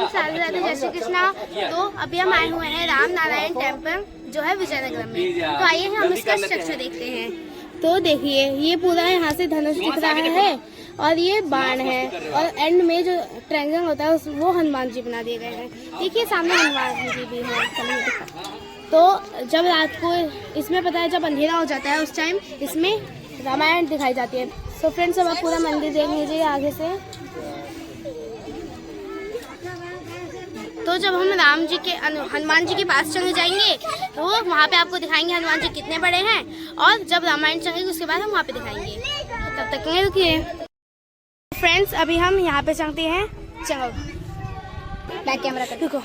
Friends, Radhe Radhe, जय श्री कृष्णा। तो अभी हम आए हुए हैं राम नारायण टेम्पल जो है विजयनगर में। तो आइए हम इसका स्ट्रक्चर देखते हैं। तो देखिए, ये पूरा यहाँ से धनुष दिख रहा है और ये बाण है, और एंड में जो ट्रायंगल होता है वो हनुमान जी बना दिए गए हैं। देखिए सामने हनुमान जी भी है। तो जब रात को इसमें पता है जब अंधेरा हो जाता है उस टाइम इसमें रामायण दिखाई जाती है। सो फ्रेंड्स, अब आप पूरा मंदिर देख लीजिए आगे से। तो जब हम राम जी के हनुमान जी के पास चले जाएंगे तो वहाँ पे आपको दिखाएंगे हनुमान जी कितने बड़े हैं, और जब रामायण चलेंगे उसके बाद हम वहाँ पे दिखाएंगे। तब तक के लिए रुकिए। फ्रेंड्स, अभी हम यहाँ पे चलते हैं। चलो बैक कैमरा कर देखो।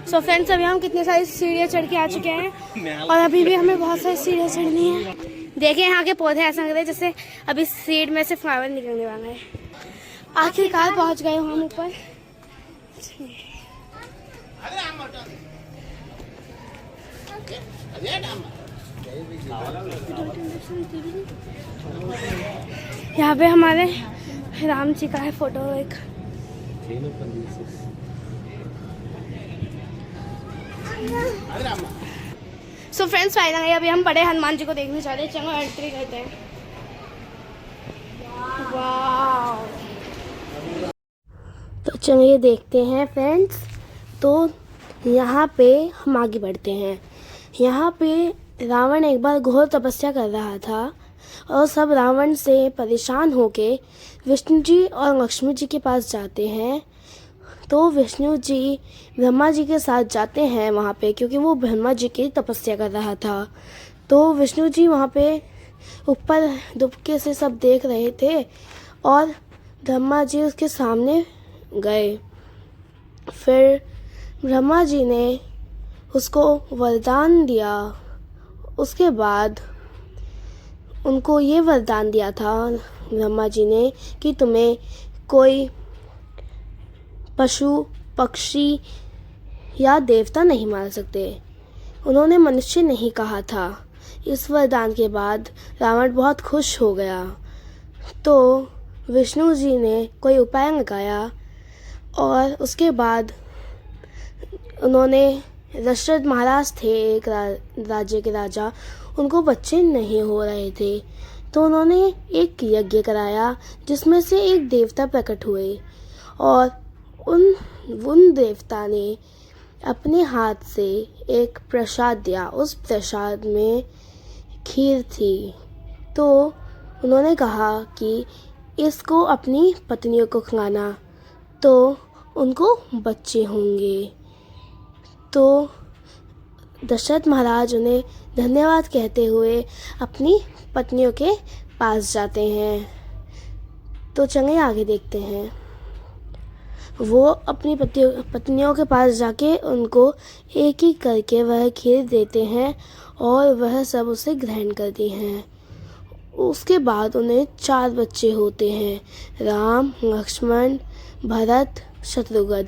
सो फ्रेंड्स, अभी हम कितने सारी सीढ़ियाँ चढ़ के आ चुके हैं और अभी भी हमें बहुत सारी सीढ़ियाँ चढ़नी है। देखिए यहाँ के पौधे ऐसा लग रहे हैं जैसे अभी सीड में से फ्लावर निकलने वाला है। आखिरकार पहुँच गए हम ऊपर। यहाँ पे हमारे राम जी का है फोटो एक। सो फ्रेंड्स, फाइनली अभी हम बड़े हनुमान जी को देखने जा रहे हैं। चलो एंट्री करते हैं। वाह, तो चलिए देखते हैं फ्रेंड्स। तो यहाँ पे हम आगे बढ़ते हैं। यहाँ पे रावण एक बार घोर तपस्या कर रहा था और सब रावण से परेशान होके विष्णु जी और लक्ष्मी जी के पास जाते हैं। तो विष्णु जी ब्रह्मा जी के साथ जाते हैं वहाँ पे, क्योंकि वो ब्रह्मा जी की तपस्या कर रहा था। तो विष्णु जी वहाँ पे ऊपर दुबके से सब देख रहे थे और ब्रह्मा जी उसके सामने गए। फिर ब्रह्मा जी ने उसको वरदान दिया। उसके बाद उनको ये वरदान दिया था ब्रह्मा जी ने कि तुम्हें कोई पशु पक्षी या देवता नहीं मार सकते। उन्होंने मनुष्य नहीं कहा था। इस वरदान के बाद रावण बहुत खुश हो गया। तो विष्णु जी ने कोई उपाय लगाया और उसके बाद उन्होंने दशरथ महाराज थे एक राज्य के राजा, उनको बच्चे नहीं हो रहे थे। तो उन्होंने एक यज्ञ कराया जिसमें से एक देवता प्रकट हुए और उन देवता ने अपने हाथ से एक प्रसाद दिया। उस प्रसाद में खीर थी। तो उन्होंने कहा कि इसको अपनी पत्नियों को खिलाना तो उनको बच्चे होंगे। तो दशरथ महाराज उन्हें धन्यवाद कहते हुए अपनी पत्नियों के पास जाते हैं। तो चलिए आगे देखते हैं। वो अपनी पत्नियों के पास जाके उनको एक एक करके वह खीर देते हैं और वह सब उसे ग्रहण करती हैं। उसके बाद उन्हें 4 बच्चे होते हैं, राम, लक्ष्मण, भरत, शत्रुघ्न।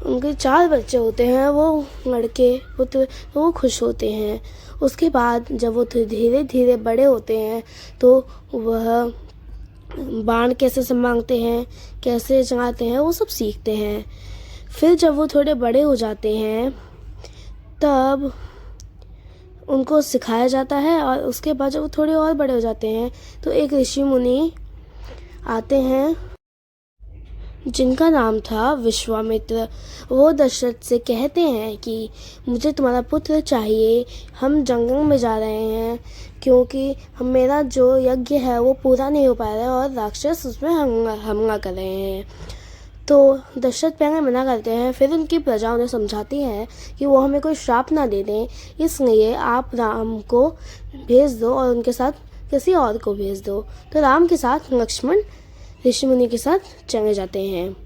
उनके 4 बच्चे होते हैं, वो लड़के पुत्र, वो खुश होते हैं। उसके बाद जब वो धीरे धीरे बड़े होते हैं तो वह बाण कैसे संभालते हैं, कैसे चलाते हैं, वो सब सीखते हैं। फिर जब वो थोड़े बड़े हो जाते हैं तब उनको सिखाया जाता है, और उसके बाद जब वो थोड़े और बड़े हो जाते हैं तो एक ऋषि मुनि आते हैं जिनका नाम था विश्वामित्र। वो दशरथ से कहते हैं कि मुझे तुम्हारा पुत्र चाहिए, हम जंगल में जा रहे हैं क्योंकि मेरा जो यज्ञ है वो पूरा नहीं हो पा रहा है और राक्षस उसमें हमला कर रहे हैं। तो दशरथ पहले मना करते हैं, फिर उनकी प्रजा उन्हें समझाती है कि वो हमें कोई श्राप ना दे दें, इसलिए आप राम को भेज दो और उनके साथ किसी और को भेज दो। तो राम के साथ लक्ष्मण ऋषि मुनि के साथ चले जाते हैं।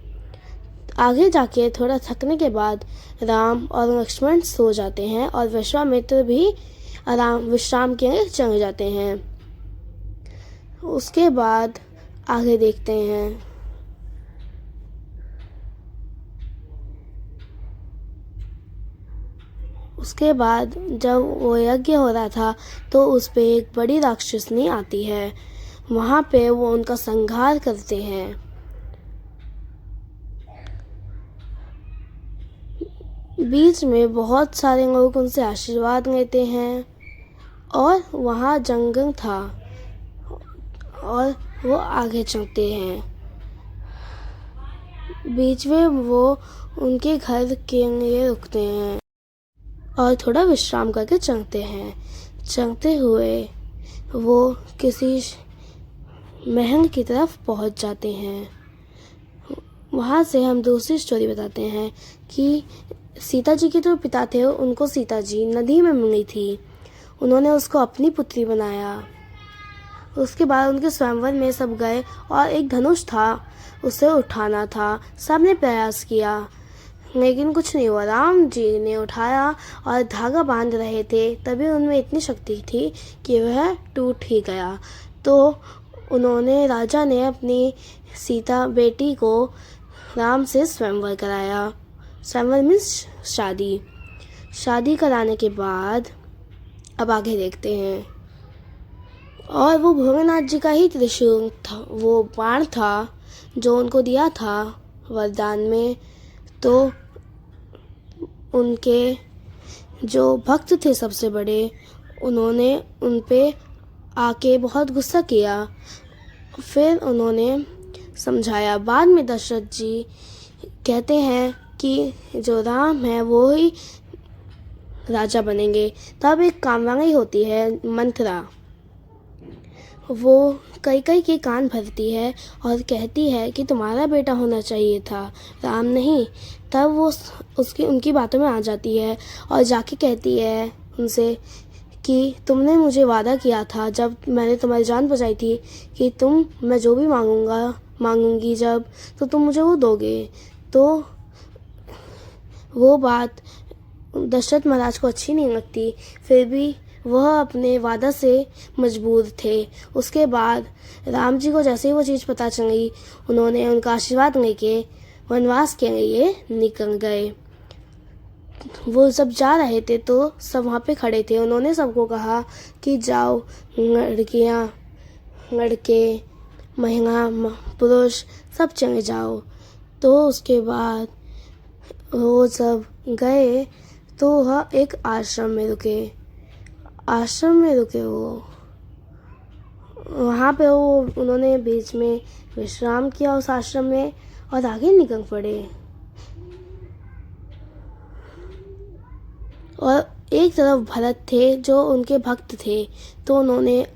आगे जाके थोड़ा थकने के बाद राम और लक्ष्मण सो जाते हैं और विश्वामित्र भी विश्राम के लिए चले जाते हैं। उसके बाद आगे देखते हैं। उसके बाद जब वो यज्ञ हो रहा था तो उस पे एक बड़ी राक्षसनी आती है। वहाँ पे वो उनका संहार करते हैं। बीच में बहुत सारे लोग उनसे आशीर्वाद लेते हैं और वहाँ जंगल था और वो आगे चलते हैं। बीच में वो उनके घर के लिए रुकते हैं और थोड़ा विश्राम करके चलते हैं। चलते हुए वो किसी महल की तरफ पहुंच जाते हैं। वहाँ से हम दूसरी स्टोरी बताते हैं कि सीता जी के जो पिता थे उनको सीता जी नदी में मिली थी। उन्होंने उसको अपनी पुत्री बनाया। उसके बाद उनके स्वयंवर में सब गए और एक धनुष था, उसे उठाना था। सबने प्रयास किया लेकिन कुछ नहीं हुआ। राम जी ने उठाया और धागा बांध रहे थे, तभी उनमें इतनी शक्ति थी कि वह टूट ही गया। तो राजा ने अपनी सीता बेटी को राम से स्वयंवर कराया। स्वयंवर मीन्स शादी कराने के बाद अब आगे देखते हैं। और वो भोलेनाथ जी का ही त्रिशूल था, वो बाण था जो उनको दिया था वरदान में। तो उनके जो भक्त थे सबसे बड़े, उन्होंने उन पे आके बहुत गुस्सा किया। फिर उन्होंने समझाया। बाद में दशरथ जी कहते हैं कि जो राम है वो ही राजा बनेंगे। तब एक कामवांगी होती है मंथरा, वो कैकेयी के कान भरती है और कहती है कि तुम्हारा बेटा होना चाहिए था, राम नहीं। तब वो उनकी बातों में आ जाती है और जाके कहती है उनसे कि तुमने मुझे वादा किया था जब मैंने तुम्हारी जान बचाई थी कि मैं जो भी मांगूंगी जब, तो तुम मुझे वो दोगे। तो वो बात दशरथ महाराज को अच्छी नहीं लगती, फिर भी वह अपने वादा से मजबूर थे। उसके बाद राम जी को जैसे ही वो चीज़ पता चली, उन्होंने उनका आशीर्वाद लेके वनवास के लिए निकल गए। वो जब जा रहे थे तो सब वहाँ पे खड़े थे। उन्होंने सबको कहा कि जाओ, लड़कियाँ, लड़के, महिला, पुरुष सब चले जाओ। तो उसके बाद वो सब गए तो वह एक आश्रम में रुके। वो वहाँ पे उन्होंने बीच में विश्राम किया उस आश्रम में और आगे निकल पड़े। और एक तरफ भरत थे जो उनके भक्त थे, तो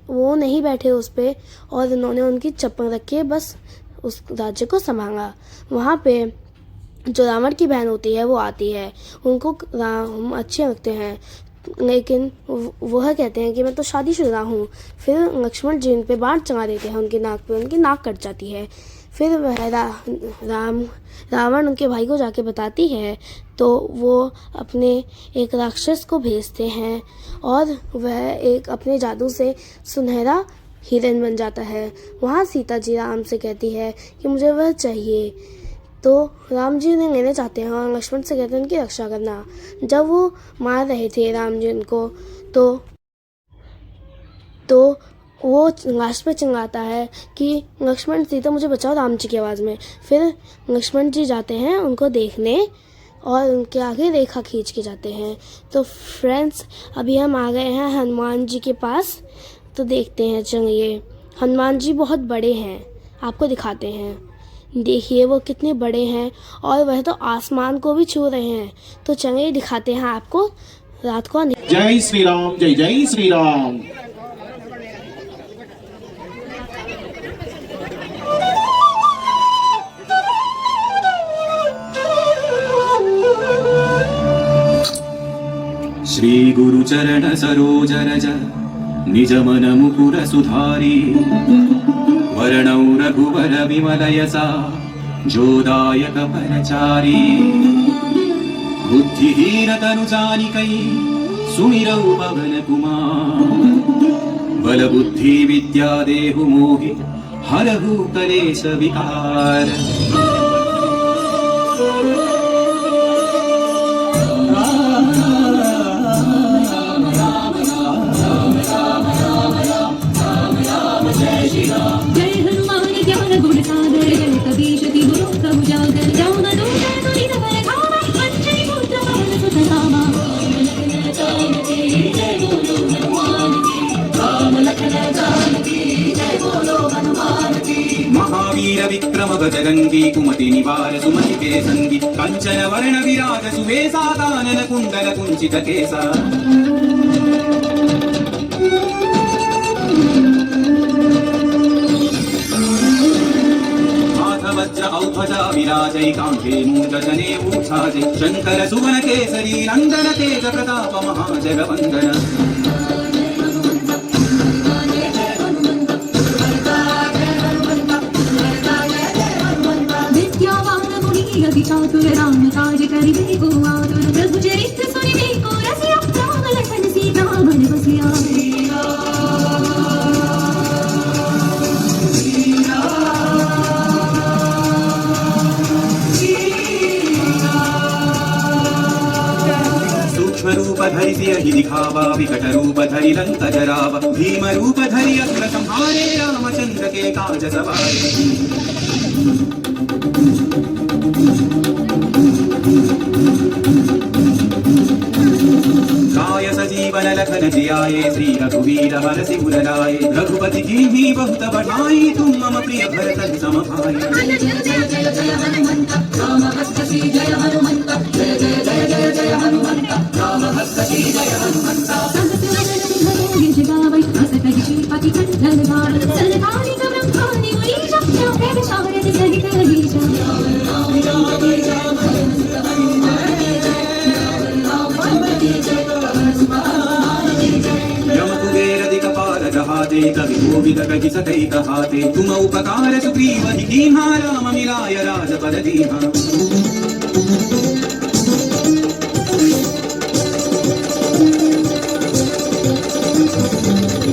वो नहीं बैठे उस पे और उन्होंने उनकी चप्पल रख के बस उस राज्य को संभाला। वहाँ पे जो रावण की बहन होती है वो आती है, उनको राम अच्छे लगते हैं, लेकिन वह कहते हैं कि मैं तो शादीशुदा हूँ। फिर लक्ष्मण जी उन पे बाण चला देते हैं उनकी नाक पे, उनकी नाक कट जाती है। फिर वह रावण उनके भाई को जाके बताती है, तो वो अपने एक राक्षस को भेजते हैं और वह एक अपने जादू से सुनहरा हिरन बन जाता है। वहाँ सीता जी राम से कहती है कि मुझे वह चाहिए। तो राम जी उन्हें लेना चाहते हैं और लक्ष्मण से कहते हैं उनकी रक्षा करना। जब वो मार रहे थे राम जी उनको, तो वो लास्ट पे चिल्लाता है कि लक्ष्मण सीता मुझे बचाओ, राम जी की आवाज़ में। फिर लक्ष्मण जी जाते हैं उनको देखने और उनके आगे रेखा खींच के जाते हैं। तो फ्रेंड्स, अभी हम आ गए हैं हनुमान जी के पास। तो देखते हैं, चलिए। हनुमान जी बहुत बड़े हैं, आपको दिखाते हैं। देखिए वो कितने बड़े हैं और वह तो आसमान को भी छू रहे हैं। तो चलिए दिखाते हैं आपको रात को। जय श्री राम, जय जय श्री राम। श्री गुरु चरण सरोज रज निज मन मुकुर सुधारी, वर्णौ रघुवर विमल यसा जोदायक परचारी। बुद्धिहीन तनु जानिकै सुमिरौ पवन कुमार, बल बुद्धि विद्या देहु मोहि हरहु कलेश विकार। गजरंगी कुमति निवार सुमति के संगी कंचन वर्ण विराज सुवेशा कानन कुंडल कुंचित केसा वज्र औध्वजा विराजैकांठे मूर्धजने ऊर्ध्वाजे शंकर सुवन केसरी नंदन तेज प्रताप महाजगवंदन विद्यावान मुनि अति चातुर राम काज करिबे को आतुर प्रभु चरित्र सुनिबे को रसिया राम लखन सीता मन बसिया रूप धरि सियहि दिखावा विकट रूप धरि लंक जरावा भीम रूप धरि असुर संहारे रामचंद्र के काज सवारे काय सजीवन लखन जियाए श्री रघुवीर हरषि उर लाए रघुपति कीन्ही बहुत बढ़ाई तुम मम प्रिय भरत सम भाई कवि गोविद कहि सकै कहाते तुम उपकार सुग्रीव ही कीन्हा राम मिलाय राजपद दीन्हा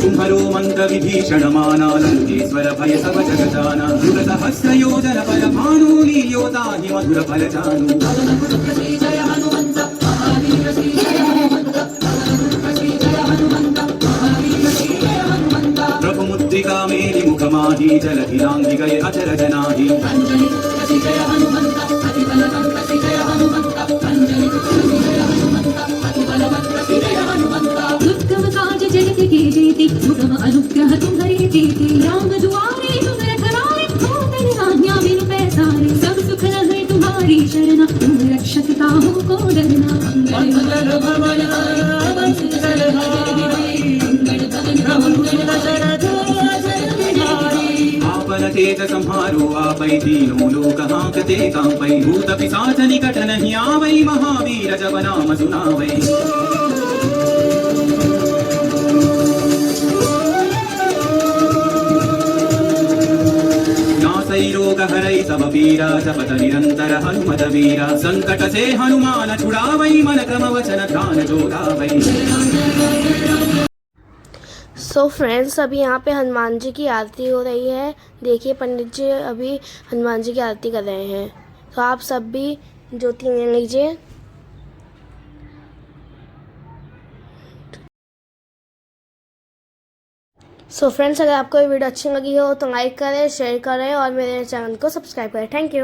तुम्हरो मंत्र विभीषण माना लंकेश्वर भय सब जग जाना दुर सहस्र योजन पर भानु लील्योता हि मधुर फल जानु प्रभु मुद्रिका मेरी मुख माही जलधि लांघि गए अचर जनाहि दुर्गम काज जगत के जेते सुगम अनुग्रह तुम्हारे जेते राम दुआरे तुम रखवारे हो तेरी आज्ञा बिनु पैसारे सब सुख लहे तुम्हारी शरण तुम रक्षकता हो को डरना आपन तेज संहारो आपै तीनों लोक हांकते कांपै भूत पिशाच निकट नहीं आवै महावीर जब नाम सुनावै नासै रोग हरै सब पीरा जपत निरंतर हनुमत वीरा संकट से हनुमान छुड़ावै मन क्रम वचन ध्यान जोड़ावै सो फ्रेंड्स, अभी यहाँ पे हनुमान जी की आरती हो रही है। देखिए पंडित जी अभी हनुमान जी की आरती कर रहे हैं, तो आप सब भी ज्योति ले लीजिए। सो फ्रेंड्स, अगर आपको ये वीडियो अच्छी लगी हो तो लाइक करें, शेयर करें और मेरे चैनल को सब्सक्राइब करें। Thank you.